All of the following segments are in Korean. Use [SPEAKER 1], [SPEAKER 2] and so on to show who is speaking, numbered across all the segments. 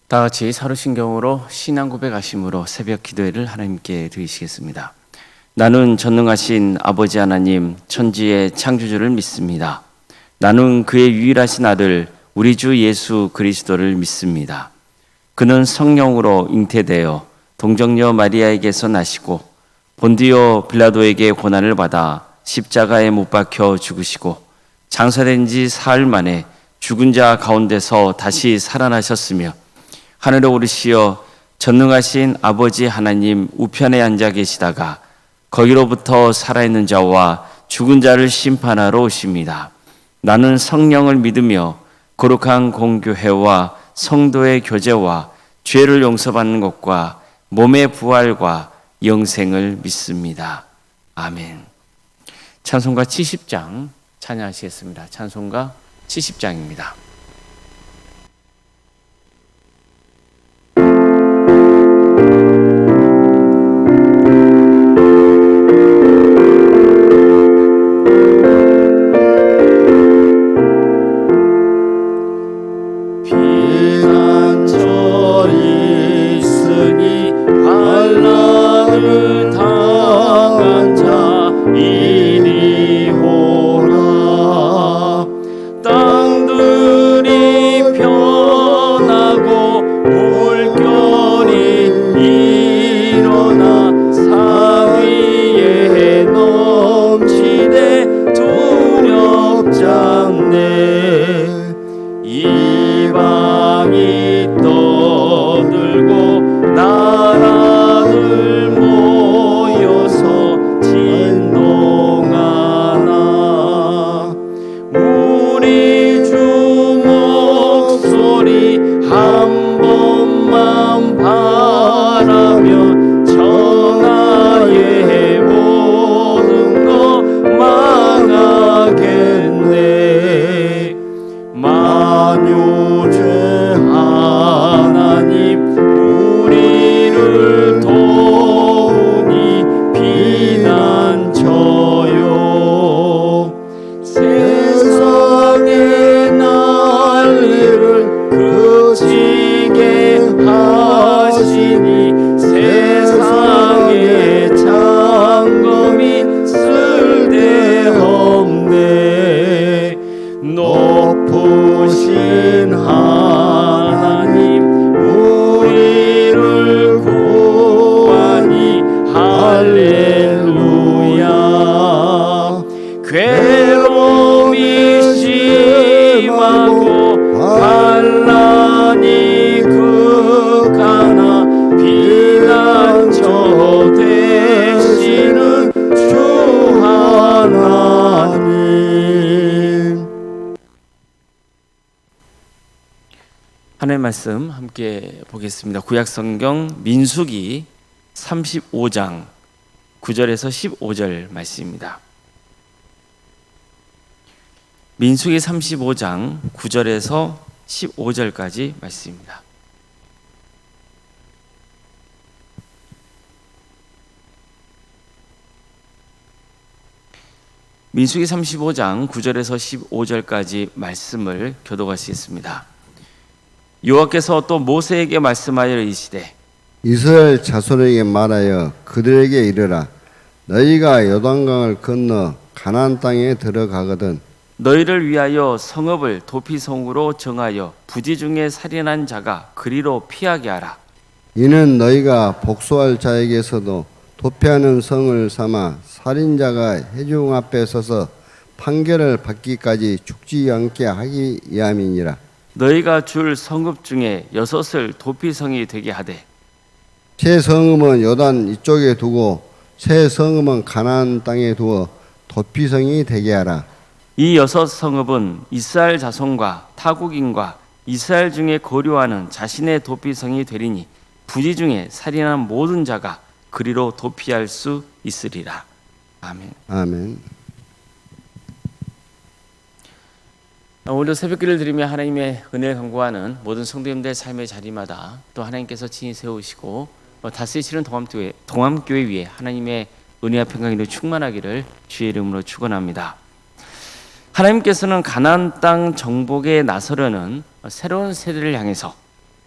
[SPEAKER 1] 다 같이 사도신경으로 신앙 고백하심으로 새벽 기도회를 하나님께 드리시겠습니다. 나는 전능하신 아버지 하나님 천지의 창조주를 믿습니다. 나는 그의 유일하신 아들 우리 주 예수 그리스도를 믿습니다. 그는 성령으로 잉태되어 동정녀 마리아에게서 나시고 본디오 빌라도에게 고난을 받아 십자가에 못 박혀 죽으시고 장사된 지 사흘 만에 죽은 자 가운데서 다시 살아나셨으며 하늘에 오르시어 전능하신 아버지 하나님 우편에 앉아 계시다가 거기로부터 살아있는 자와 죽은 자를 심판하러 오십니다. 나는 성령을 믿으며 거룩한 공교회와 성도의 교제와 죄를 용서받는 것과 몸의 부활과 영생을 믿습니다. 아멘. 찬송가 70장 찬양하시겠습니다. 찬송가 70장입니다.
[SPEAKER 2] 높으신 하나님 우리를 구하니 할렐루야. 괴로움이 심하고 반란이 극하나 피난처 되시는 주 하나님.
[SPEAKER 1] 하나님의 말씀 함께 보겠습니다. 구약성경 민수기 35장 9절에서 15절 말씀입니다. 민수기 35장 9절에서 15절까지 말씀입니다. 민수기 35장 9절에서 15절까지 말씀을 교독하시겠습니다. 여호와께서 또 모세에게 말씀하여 이르시되
[SPEAKER 3] 이스라엘 자손에게 말하여 그들에게 이르라. 너희가 요단강을 건너 가나안 땅에 들어가거든
[SPEAKER 1] 너희를 위하여 성읍을 도피성으로 정하여 부지 중에 살인한 자가 그리로 피하게 하라.
[SPEAKER 3] 이는 너희가 복수할 자에게서도 도피하는 성을 삼아 살인자가 회중 앞에 서서 판결을 받기까지 죽지 않게 하기 위함이니라.
[SPEAKER 1] 너희가 줄 성읍 중에 6을 도피성이 되게 하되
[SPEAKER 3] 새 성읍은 요단 이쪽에 두고 새 성읍은 가나안 땅에 두어 도피성이 되게 하라.
[SPEAKER 1] 이 6성읍은 이스라엘 자손과 타국인과 이스라엘 중에 거류하는 자신의 도피성이 되리니 부지 중에 살인한 모든 자가 그리로 도피할 수 있으리라. 아멘.
[SPEAKER 3] 아멘.
[SPEAKER 1] 오늘도 새벽기를 드리며 하나님의 은혜를 간구하는 모든 성도님들의 삶의 자리마다 또 하나님께서 친히 세우시고 다스리시는 동암교회 위에 하나님의 은혜와 평강이 충만하기를 주의 이름으로 축원합니다. 하나님께서는 가나안 땅 정복에 나서려는 새로운 세대를 향해서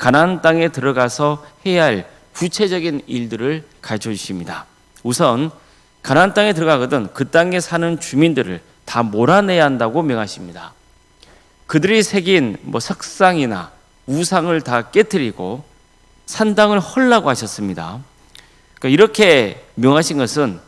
[SPEAKER 1] 가나안 땅에 들어가서 해야 할 구체적인 일들을 가르쳐 주십니다. 우선 가나안 땅에 들어가거든 그 땅에 사는 주민들을 다 몰아내야 한다고 명하십니다. 그들이 새긴 석상이나 우상을 다 깨뜨리고 산당을 헐라고 하셨습니다. 그러니까 이렇게 명하신 것은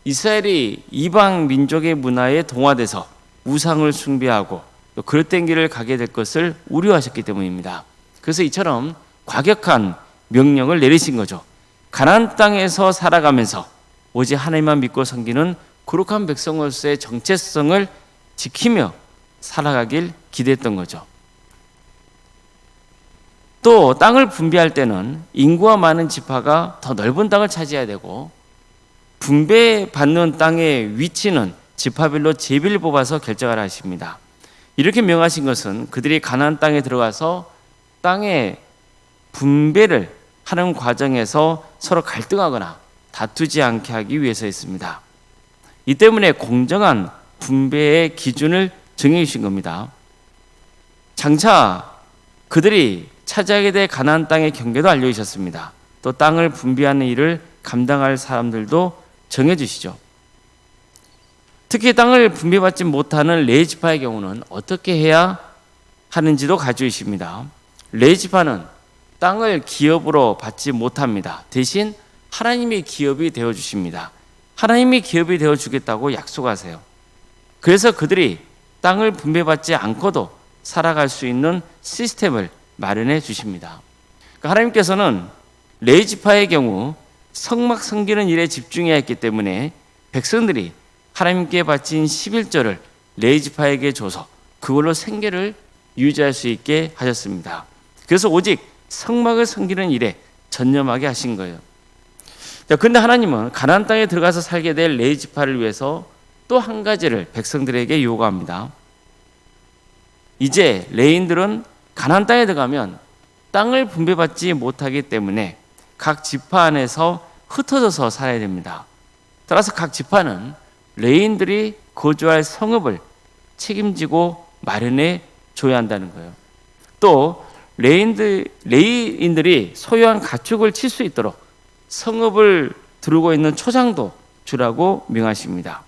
[SPEAKER 1] 이스라엘이 이방 민족의 문화에 동화돼서 우상을 숭배하고 또 그릇된 길을 가게 될 것을 우려하셨기 때문입니다. 그래서 이처럼 과격한 명령을 내리신 거죠. 가나안 땅에서 살아가면서 오직 하나님만 믿고 섬기는 거룩한 백성으로서의 정체성을 지키며 살아가길 기대했던 거죠. 또 땅을 분배할 때는 인구가 많은 지파가 더 넓은 땅을 차지해야 되고, 분배받는 땅의 위치는 지파별로 제비를 뽑아서 결정하라 하십니다. 이렇게 명하신 것은 그들이 가나안 땅에 들어가서 땅의 분배를 하는 과정에서 서로 갈등하거나 다투지 않게 하기 위해서였습니다. 이 때문에 공정한 분배의 기준을 정해 주신 겁니다. 장차 그들이 차지하게 될 가나안 땅의 경계도 알려주셨습니다. 또 땅을 분배하는 일을 감당할 사람들도 정해주시죠. 특히 땅을 분배받지 못하는 레위 지파의 경우는 어떻게 해야 하는지도 가르쳐주십니다. 레위 지파는 땅을 기업으로 받지 못합니다. 대신 하나님의 기업이 되어주십니다. 하나님이 기업이 되어주겠다고 약속하세요. 그래서 그들이 땅을 분배받지 않고도 살아갈 수 있는 시스템을 마련해 주십니다. 그러니까 하나님께서는 레위 지파의 경우 성막 섬기는 일에 집중해야 했기 때문에 백성들이 하나님께 바친 11조를 레위 지파에게 줘서 그걸로 생계를 유지할 수 있게 하셨습니다. 그래서 오직 성막을 섬기는 일에 전념하게 하신 거예요. 그런데 하나님은 가나안 땅에 들어가서 살게 될 레위 지파를 위해서 또 한 가지를 백성들에게 요구합니다. 이제 레위인들은 가나안 땅에 들어가면 땅을 분배받지 못하기 때문에 각 지파 안에서 흩어져서 살아야 됩니다. 따라서 각 지파는 레위인들이 거주할 성읍을 책임지고 마련해 줘야 한다는 거예요. 또 레위인들이 소유한 가축을 칠 수 있도록 성읍을 두르고 있는 초장도 주라고 명하십니다.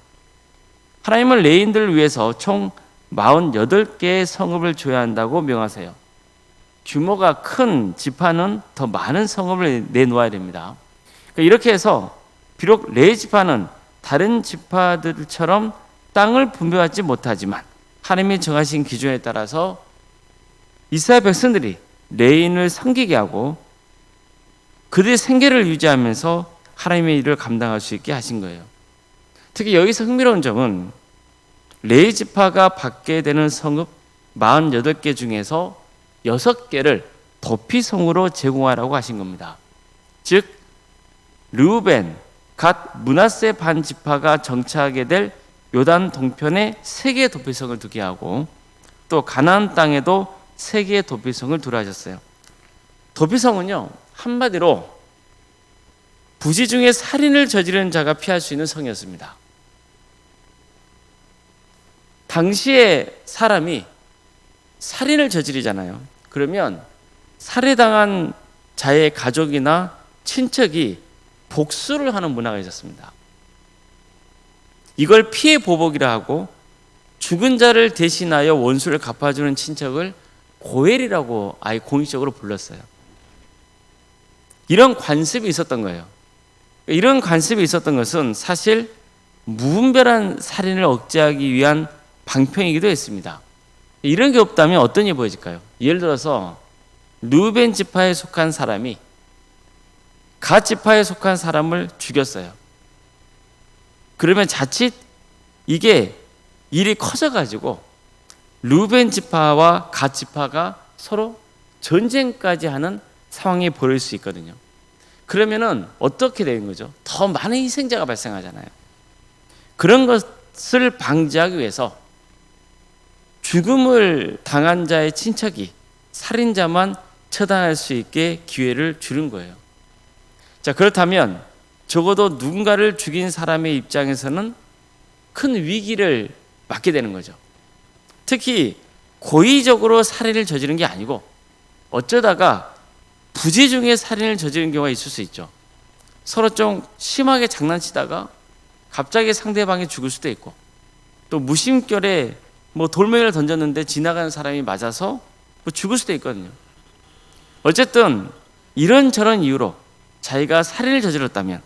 [SPEAKER 1] 하나님은 레위인들을 위해서 총 48개의 성읍을 줘야 한다고 명하세요. 규모가 큰 지파는 더 많은 성읍을 내놓아야 됩니다. 그러니까 이렇게 해서 비록 레위 지파는 다른 지파들처럼 땅을 분배받지 못하지만 하나님이 정하신 기준에 따라서 이스라엘 백성들이 레위인을 섬기게 하고 그들의 생계를 유지하면서 하나님의 일을 감당할 수 있게 하신 거예요. 특히 여기서 흥미로운 점은 레위 지파가 받게 되는 성읍 48개 중에서 6개를 도피성으로 제공하라고 하신 겁니다. 즉 르우벤, 갓, 므낫세 반 지파가 정착하게 될 요단 동편에 3개의 도피성을 두게 하고 또 가나안 땅에도 3개의 도피성을 두라 하셨어요. 도피성은요, 한마디로 부지 중에 살인을 저지르는 자가 피할 수 있는 성이었습니다. 당시에 사람이 살인을 저지르잖아요. 그러면 살해당한 자의 가족이나 친척이 복수를 하는 문화가 있었습니다. 이걸 피해 보복이라 하고 죽은 자를 대신하여 원수를 갚아주는 친척을 고엘이라고 아예 공식적으로 불렀어요. 이런 관습이 있었던 거예요. 이런 관습이 있었던 것은 사실 무분별한 살인을 억제하기 위한 방편이기도 했습니다. 이런 게 없다면 어떤 일이 보여질까요? 예를 들어서 르우벤 지파에 속한 사람이 갓 지파에 속한 사람을 죽였어요. 그러면 자칫 이게 일이 커져가지고 르우벤 지파와 갓 지파가 서로 전쟁까지 하는 상황이 벌어질 수 있거든요. 그러면은 어떻게 되는 거죠? 더 많은 희생자가 발생하잖아요. 그런 것을 방지하기 위해서 죽음을 당한 자의 친척이 살인자만 처단할 수 있게 기회를 주는 거예요. 자, 그렇다면 적어도 누군가를 죽인 사람의 입장에서는 큰 위기를 맞게 되는 거죠. 특히 고의적으로 살인을 저지른 게 아니고 어쩌다가 부지 중에 살인을 저지른 경우가 있을 수 있죠. 서로 좀 심하게 장난치다가 갑자기 상대방이 죽을 수도 있고, 또 무심결에 돌멩이를 던졌는데 지나가는 사람이 맞아서 죽을 수도 있거든요. 어쨌든 이런저런 이유로 자기가 살인을 저질렀다면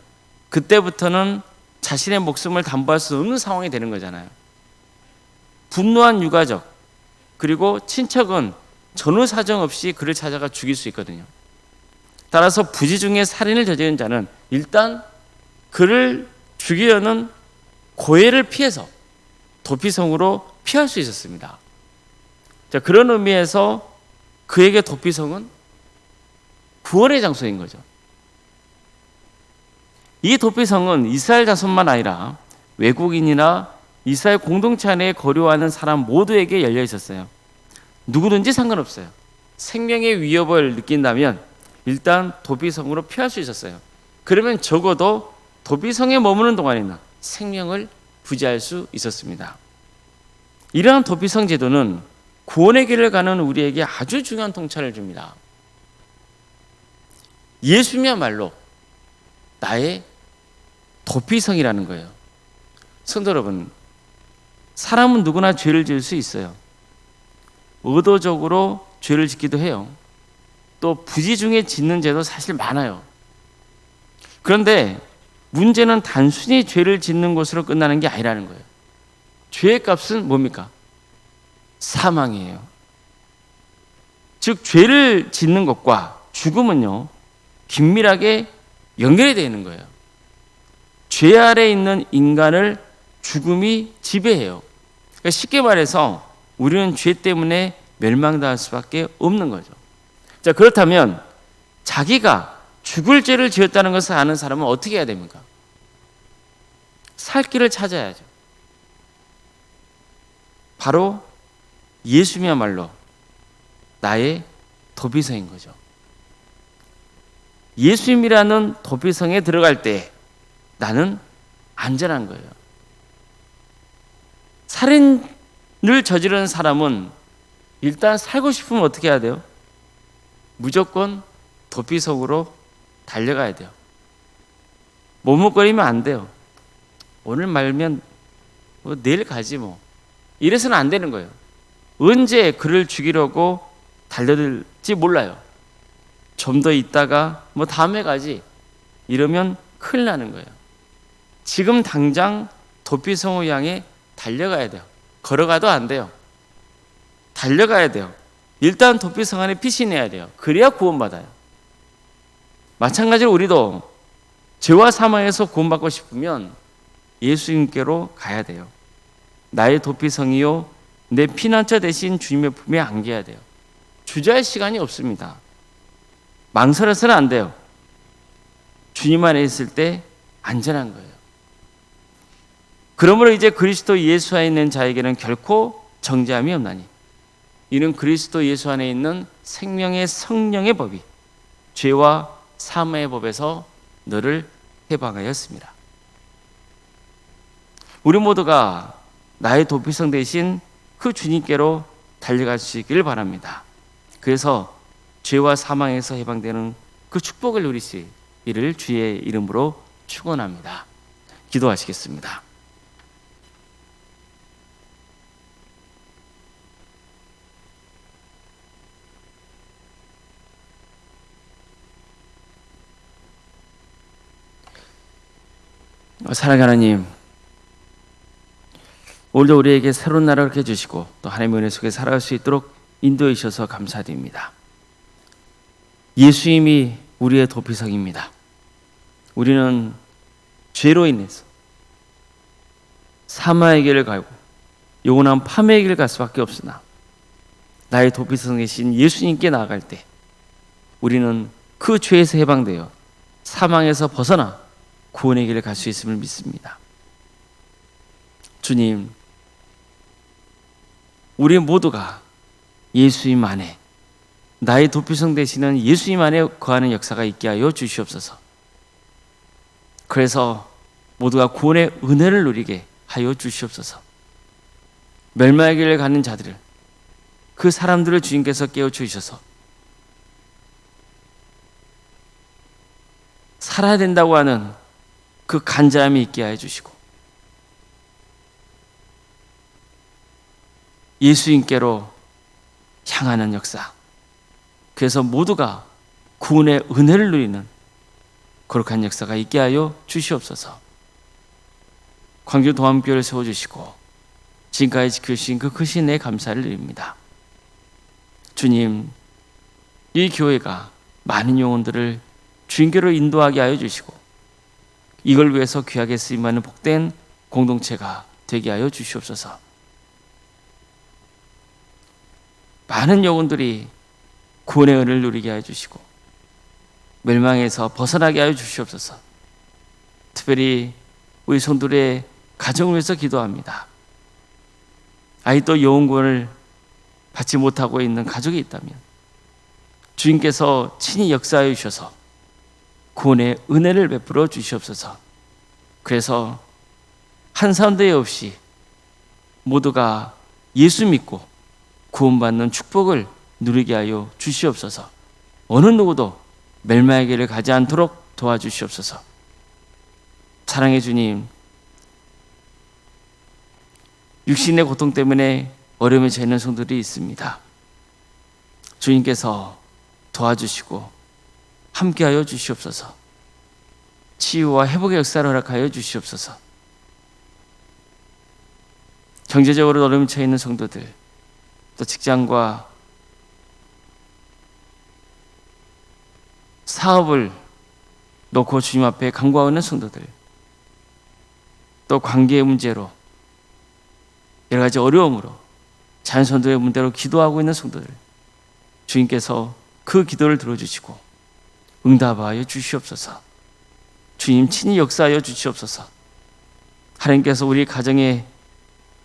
[SPEAKER 1] 그때부터는 자신의 목숨을 담보할 수 없는 상황이 되는 거잖아요. 분노한 유가족 그리고 친척은 전후 사정 없이 그를 찾아가 죽일 수 있거든요. 따라서 부지 중에 살인을 저지른 자는 일단 그를 죽이려는 고해를 피해서 도피성으로 피할 수 있었습니다. 자, 그런 의미에서 그에게 도피성은 구원의 장소인 거죠. 이 도피성은 이스라엘 자손만 아니라 외국인이나 이스라엘 공동체 안에 거류하는 사람 모두에게 열려 있었어요. 누구든지 상관없어요. 생명의 위협을 느낀다면 일단 도피성으로 피할 수 있었어요. 그러면 적어도 도피성에 머무는 동안에는 생명을 부지할 수 있었습니다. 이러한 도피성 제도는 구원의 길을 가는 우리에게 아주 중요한 통찰을 줍니다. 예수님이야말로 나의 도피성이라는 거예요. 성도 여러분, 사람은 누구나 죄를 지을 수 있어요. 의도적으로 죄를 짓기도 해요. 또 부지 중에 짓는 죄도 사실 많아요. 그런데 문제는 단순히 죄를 짓는 것으로 끝나는 게 아니라는 거예요. 죄의 값은 뭡니까? 사망이에요. 즉 죄를 짓는 것과 죽음은요, 긴밀하게 연결이 되어 있는 거예요. 죄 아래 있는 인간을 죽음이 지배해요. 그러니까 쉽게 말해서 우리는 죄 때문에 멸망당할 수밖에 없는 거죠. 자, 그렇다면 자기가 죽을 죄를 지었다는 것을 아는 사람은 어떻게 해야 됩니까? 살 길을 찾아야죠. 바로 예수님이야말로 나의 도피성인 거죠. 예수님이라는 도피성에 들어갈 때 나는 안전한 거예요. 살인을 저지르는 사람은 일단 살고 싶으면 어떻게 해야 돼요? 무조건 도피성으로 달려가야 돼요. 머뭇거리면 안 돼요. 오늘 말면 내일 가지 뭐. 이래서는 안 되는 거예요. 언제 그를 죽이려고 달려들지 몰라요. 좀 더 있다가 다음에 가지 이러면 큰일 나는 거예요. 지금 당장 도피성을 향해 달려가야 돼요. 걸어가도 안 돼요. 달려가야 돼요. 일단 도피성 안에 피신해야 돼요. 그래야 구원받아요. 마찬가지로 우리도 죄와 사망에서 구원받고 싶으면 예수님께로 가야 돼요. 나의 도피성이요 내 피난처 대신 주님의 품에 안겨야 돼요. 주저할 시간이 없습니다. 망설여서는 안 돼요. 주님 안에 있을 때 안전한 거예요. 그러므로 이제 그리스도 예수 안에 있는 자에게는 결코 정죄함이 없나니 이는 그리스도 예수 안에 있는 생명의 성령의 법이 죄와 사망의 법에서 너를 해방하였습니다. 우리 모두가 나의 도피성 대신 그 주님께로 달려갈 수 있기를 바랍니다. 그래서 죄와 사망에서 해방되는 그 축복을 누리시기를 주의 이름으로 축원합니다. 기도하시겠습니다. 사랑하는 하나님, 오늘도 우리에게 새로운 나라를 이렇게 주시고 또 하나님의 은혜 속에 살아갈 수 있도록 인도해 주셔서 감사드립니다. 예수님이 우리의 도피성입니다. 우리는 죄로 인해서 사망의 길을 가고 영원한 파멸의 길을 갈 수밖에 없으나 나의 도피성 대신 예수님께 나아갈 때 우리는 그 죄에서 해방되어 사망에서 벗어나 구원의 길을 갈 수 있음을 믿습니다. 주님, 우리 모두가 예수님 안에 나의 도피성 되시는 예수님 안에 거하는 역사가 있게 하여 주시옵소서. 그래서 모두가 구원의 은혜를 누리게 하여 주시옵소서. 멸망의 길을 가는 자들을 그 사람들을 주님께서 깨워 주셔서 살아야 된다고 하는 그 간절함이 있게 해 주시고 예수님께로 향하는 역사, 그래서 모두가 구원의 은혜를 누리는 거룩한 역사가 있게 하여 주시옵소서. 광주 동암교회를 세워주시고 지금까지 지켜주신 그 크신 내 감사를 드립니다. 주님, 이 교회가 많은 영혼들을 주님께로 인도하게 하여 주시고 이걸 위해서 귀하게 쓰임받는 복된 공동체가 되게 하여 주시옵소서. 많은 영혼들이 구원의 은혜를 누리게 하여 주시고 멸망에서 벗어나게 하여 주시옵소서. 특별히 우리 성도들의 가정을 위해서 기도합니다. 아직도 영혼 구원을 받지 못하고 있는 가족이 있다면 주님께서 친히 역사하여 주셔서 구원의 은혜를 베풀어 주시옵소서. 그래서 한 사람도 없이 모두가 예수 믿고 구원받는 축복을 누리게 하여 주시옵소서. 어느 누구도 멸망의 길을 가지 않도록 도와주시옵소서. 사랑의 주님, 육신의 고통 때문에 어려움에 처해 있는 성도들이 있습니다. 주님께서 도와주시고 함께하여 주시옵소서. 치유와 회복의 역사를 허락하여 주시옵소서. 경제적으로 어려움에 처해 있는 성도들, 또 직장과 사업을 놓고 주님 앞에 간구하고 있는 성도들, 또 관계의 문제로 여러 가지 어려움으로 자연선도의 문제로 기도하고 있는 성도들, 주님께서 그 기도를 들어주시고 응답하여 주시옵소서. 주님 친히 역사하여 주시옵소서. 하나님께서 우리 가정의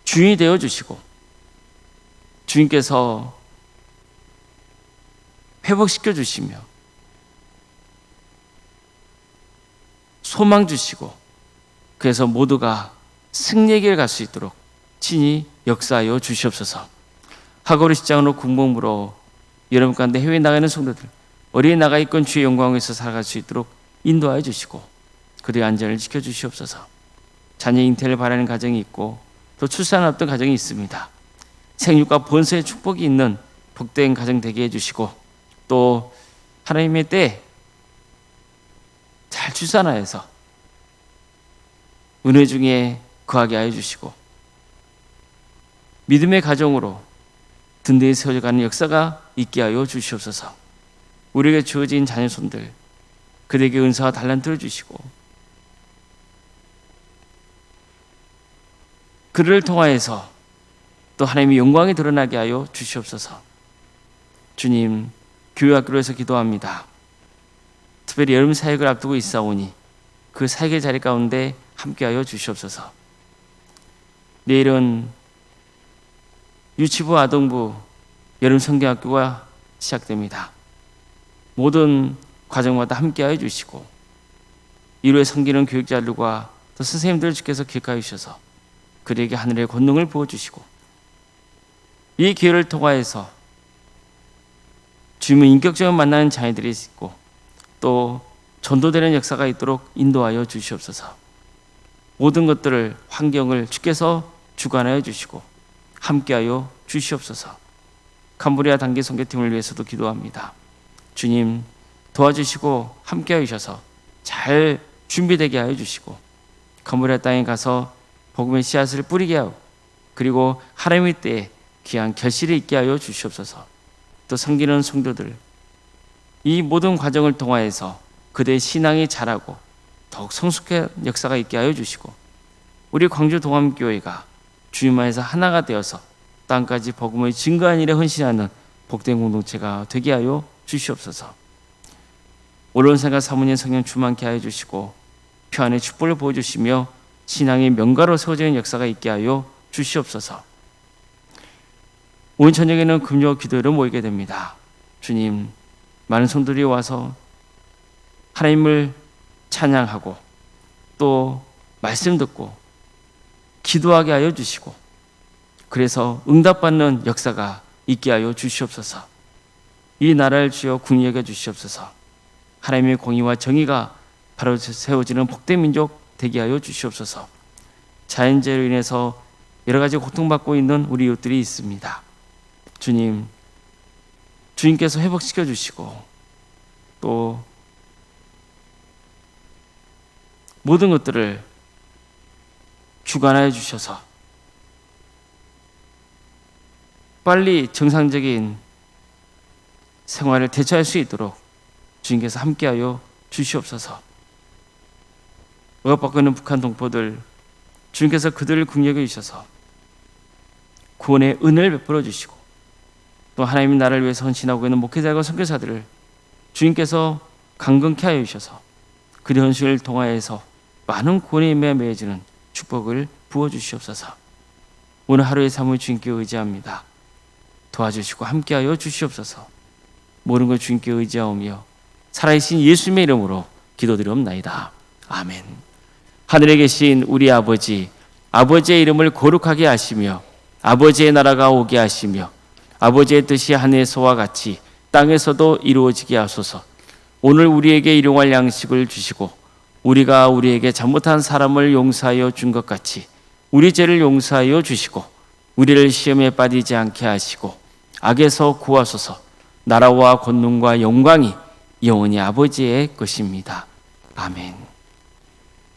[SPEAKER 1] 주인이 되어 주시고 주님께서 회복시켜 주시며 소망 주시고 그래서 모두가 승리의 길을 갈 수 있도록 친히 역사하여 주시옵소서. 하거리 직장으로 군복무로 여러분 가운데 해외에 나가 있는 성도들, 어디에 나가 있건 주의 영광에서 살아갈 수 있도록 인도하여 주시고 그들의 안전을 지켜주시옵소서. 자녀 잉태를 바라는 가정이 있고 또 출산 앞둔 가정이 있습니다. 생육과 번성의 축복이 있는 복된 가정 되게 해주시고 또 하나님의 때에 잘 출산하여서 은혜 중에 거하게 하여 주시고 믿음의 가정으로 든든히 세워져가는 역사가 있게 하여 주시옵소서. 우리에게 주어진 자녀손들 그들에게 은사와 달란트를 주시고 그들을 통하여서 또 하나님의 영광이 드러나게 하여 주시옵소서. 주님, 교회학교에서 기도합니다. 특별히 여름 사역을 앞두고 있사오니 그 사역의 자리 가운데 함께하여 주시옵소서. 내일은 유치부, 아동부, 여름 성경학교가 시작됩니다. 모든 과정마다 함께하여 주시고 이루에 섬기는 교육자들과 또 선생님들을 주께서 기억하여 주셔서 그들에게 하늘의 권능을 부어주시고 이 기회를 통하여서 주님을 인격적으로 만나는 자녀들이 있고 또 전도되는 역사가 있도록 인도하여 주시옵소서. 모든 것들을 환경을 주께서 주관하여 주시고 함께하여 주시옵소서. 캄보디아 단기 선교팀을 위해서도 기도합니다. 주님 도와주시고 함께하여 주셔서 잘 준비되게 하여 주시고 캄보디아 땅에 가서 복음의 씨앗을 뿌리게 하고 그리고 하나님의 때에 귀한 결실이 있게 하여 주시옵소서. 또 섬기는 성도들 이 모든 과정을 통하여서 그들의 신앙이 자라고 더욱 성숙한 역사가 있게 하여 주시고 우리 광주 동암교회가 주님 안에서 하나가 되어서 땅까지 복음의 증거한 일에 헌신하는 복된 공동체가 되게 하여 주시옵소서. 오론생과 사모님 성령 충만케 하여 주시고 평안의 축복을 보여주시며 신앙의 명가로 세워지는 역사가 있게 하여 주시옵소서. 오늘 저녁에는 금요 기도회로 모이게 됩니다. 주님, 많은 성도들이 와서 하나님을 찬양하고 또 말씀 듣고 기도하게 하여 주시고 그래서 응답받는 역사가 있게 하여 주시옵소서. 이 나라를 주여 궁히 여겨 주시옵소서. 하나님의 공의와 정의가 바로 세워지는 복된 민족 되게 하여 주시옵소서. 자연재해로 인해서 여러 가지 고통받고 있는 우리 이웃들이 있습니다. 주님께서 회복시켜 주시고 또 모든 것들을 주관하여 주셔서 빨리 정상적인 생활을 되찾을 수 있도록 주님께서 함께하여 주시옵소서. 억압받고 있는 북한 동포들, 주님께서 그들을 긍휼히 주셔서 구원의 은혜를 베풀어 주시고 또 하나님이 나라를 위해서 헌신하고 있는 목회자와 선교사들을 주님께서 강건케 하여 주셔서 그들의 헌신을 통하여서 많은 구원의 임에 매여지는 축복을 부어주시옵소서. 오늘 하루의 삶을 주님께 의지합니다. 도와주시고 함께하여 주시옵소서. 모든 걸 주님께 의지하오며 살아계신 예수님의 이름으로 기도드리옵나이다. 아멘. 하늘에 계신 우리 아버지, 아버지의 이름을 거룩하게 하시며 아버지의 나라가 오게 하시며 아버지의 뜻이 하늘에서와 같이 땅에서도 이루어지게 하소서. 오늘 우리에게 일용할 양식을 주시고 우리가 우리에게 잘못한 사람을 용서하여 준 것 같이 우리 죄를 용서하여 주시고 우리를 시험에 빠지지 않게 하시고 악에서 구하소서. 나라와 권능과 영광이 영원히 아버지의 것입니다. 아멘.